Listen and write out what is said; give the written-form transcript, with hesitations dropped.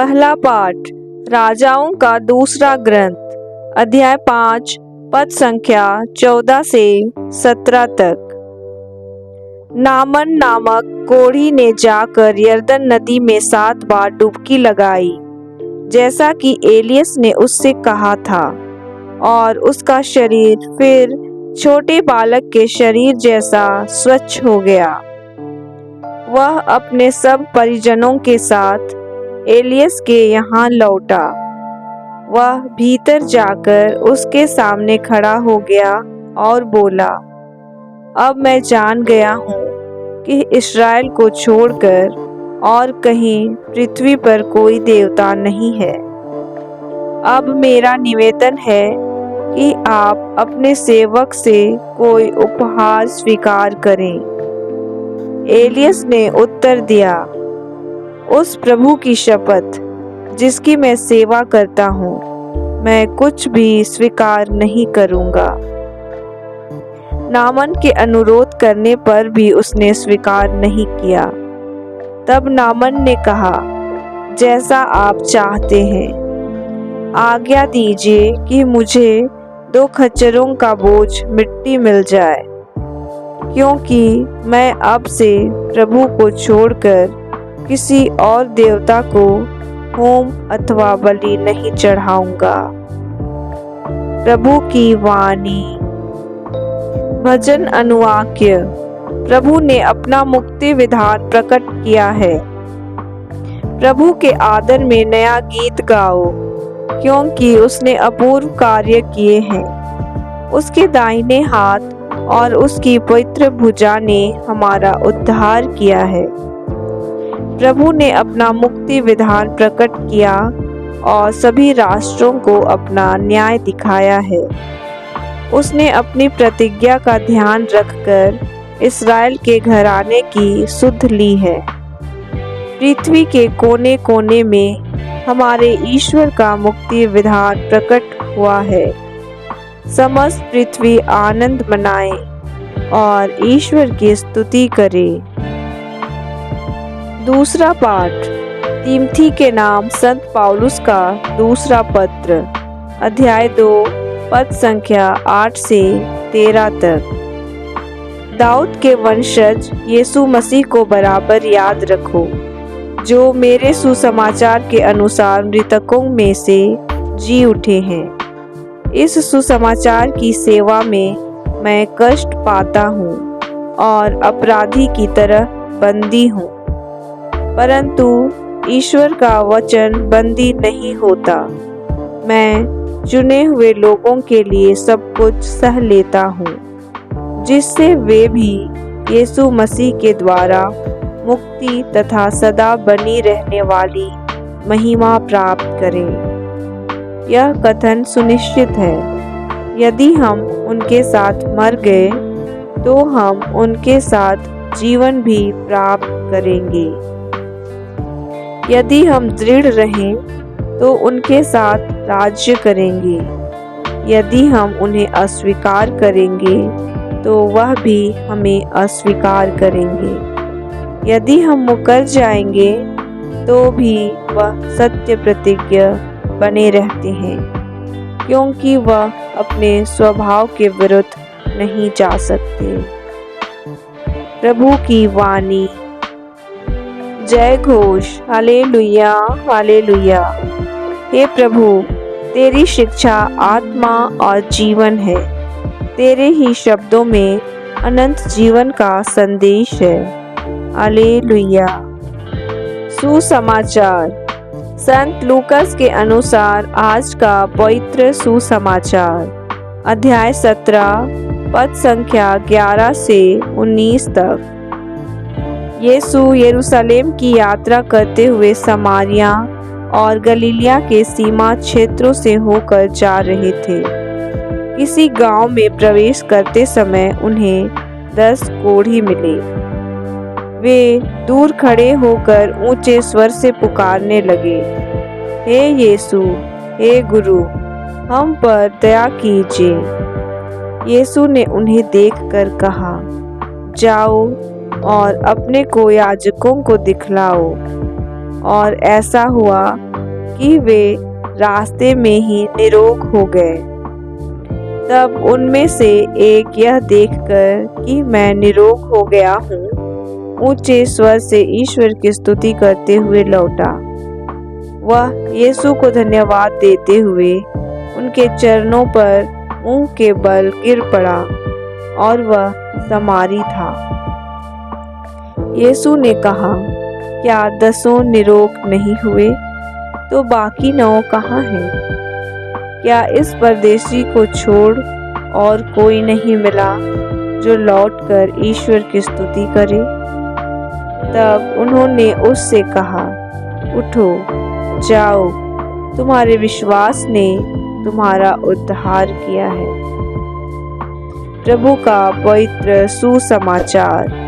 पहला पाठ राजाओं का दूसरा ग्रंथ अध्याय 5 पद संख्या 14 से 17 तक। नामन नामक कोढ़ी ने जाकर यरदन नदी में 7 बार डुबकी लगाई, जैसा कि एलियस ने उससे कहा था, और उसका शरीर फिर छोटे बालक के शरीर जैसा स्वच्छ हो गया। वह अपने सब परिजनों के साथ एलियस के यहाँ लौटा। वह भीतर जाकर उसके सामने खड़ा हो गया और बोला, अब मैं जान गया हूँ कि इस्राएल को छोड़कर और कहीं पृथ्वी पर कोई देवता नहीं है। अब मेरा निवेदन है कि आप अपने सेवक से कोई उपहार स्वीकार करें। एलियस ने उत्तर दिया, उस प्रभु की शपथ जिसकी मैं सेवा करता हूँ, मैं कुछ भी स्वीकार नहीं करूँगा। नामन के अनुरोध करने पर भी उसने स्वीकार नहीं किया। तब नामन ने कहा, जैसा आप चाहते हैं, आज्ञा दीजिए कि मुझे 2 खच्चरों का बोझ मिट्टी मिल जाए, क्योंकि मैं अब से प्रभु को छोड़कर किसी और देवता को होम अथवा बलि नहीं चढ़ाऊंगा। प्रभु की वाणी। भजन अनुवाक्य। प्रभु ने अपना मुक्ति विधान प्रकट किया है। प्रभु के आदर में नया गीत गाओ, क्योंकि उसने अपूर्व कार्य किए हैं। उसके दाहिने हाथ और उसकी पवित्र भुजा ने हमारा उद्धार किया है। प्रभु ने अपना मुक्ति विधान प्रकट किया और सभी राष्ट्रों को अपना न्याय दिखाया है। उसने अपनी प्रतिज्ञा का ध्यान रखकर इस्राएल के घराने की सुध ली है। पृथ्वी के कोने कोने में हमारे ईश्वर का मुक्ति विधान प्रकट हुआ है। समस्त पृथ्वी आनंद मनाए और ईश्वर की स्तुति करे। दूसरा पाठ तीमथी के नाम संत पौलुस का दूसरा पत्र अध्याय 2 पद संख्या 8 से 13 तक। दाऊद के वंशज यीशु मसीह को बराबर याद रखो, जो मेरे सुसमाचार के अनुसार मृतकों में से जी उठे हैं। इस सुसमाचार की सेवा में मैं कष्ट पाता हूँ और अपराधी की तरह बंदी हूँ, परंतु ईश्वर का वचन बंदी नहीं होता। मैं चुने हुए लोगों के लिए सब कुछ सह लेता हूँ, जिससे वे भी यीशु मसीह के द्वारा मुक्ति तथा सदा बनी रहने वाली महिमा प्राप्त करें। यह कथन सुनिश्चित है, यदि हम उनके साथ मर गए तो हम उनके साथ जीवन भी प्राप्त करेंगे। यदि हम दृढ़ रहें तो उनके साथ राज्य करेंगे। यदि हम उन्हें अस्वीकार करेंगे तो वह भी हमें अस्वीकार करेंगे। यदि हम मुकर जाएंगे तो भी वह सत्य प्रतिज्ञ बने रहते हैं, क्योंकि वह अपने स्वभाव के विरुद्ध नहीं जा सकते। प्रभु की वाणी। जय घोष। Hallelujah hallelujah. हे प्रभु, तेरी शिक्षा आत्मा और जीवन है। तेरे ही शब्दों में अनंत जीवन का संदेश है। हालेलुया। सुसमाचार। संत लूकास के अनुसार आज का पवित्र सुसमाचार अध्याय 17 पद संख्या 11 से 19 तक। यीशु यरूशलेम की यात्रा करते हुए समारिया और गलीलिया के सीमा क्षेत्रों से होकर जा रहे थे। किसी गांव में प्रवेश करते समय उन्हें 10 कोढ़ी मिले। वे दूर खड़े होकर ऊंचे स्वर से पुकारने लगे, हे यीशु, हे गुरु, हम पर दया कीजिए। यीशु ने उन्हें देखकर कहा, जाओ और अपने को याजकों को दिखलाओ। और ऐसा हुआ कि वे रास्ते में ही निरोग हो गए। तब उनमें से एक यह देखकर कि मैं निरोग हो गया हूँ, ऊंचे स्वर से ईश्वर की स्तुति करते हुए लौटा। वह यीशु को धन्यवाद देते हुए उनके चरणों पर मुंह के बल गिर पड़ा और वह समारी था। यीशु ने कहा, क्या 10 निरोग नहीं हुए? तो बाकी 9 कहाँ हैं? क्या इस परदेशी को छोड़ और कोई नहीं मिला जो लौटकर ईश्वर की स्तुति करे? तब उन्होंने उससे कहा, उठो, जाओ, तुम्हारे विश्वास ने तुम्हारा उद्धार किया है। प्रभु का पवित्र सुसमाचार।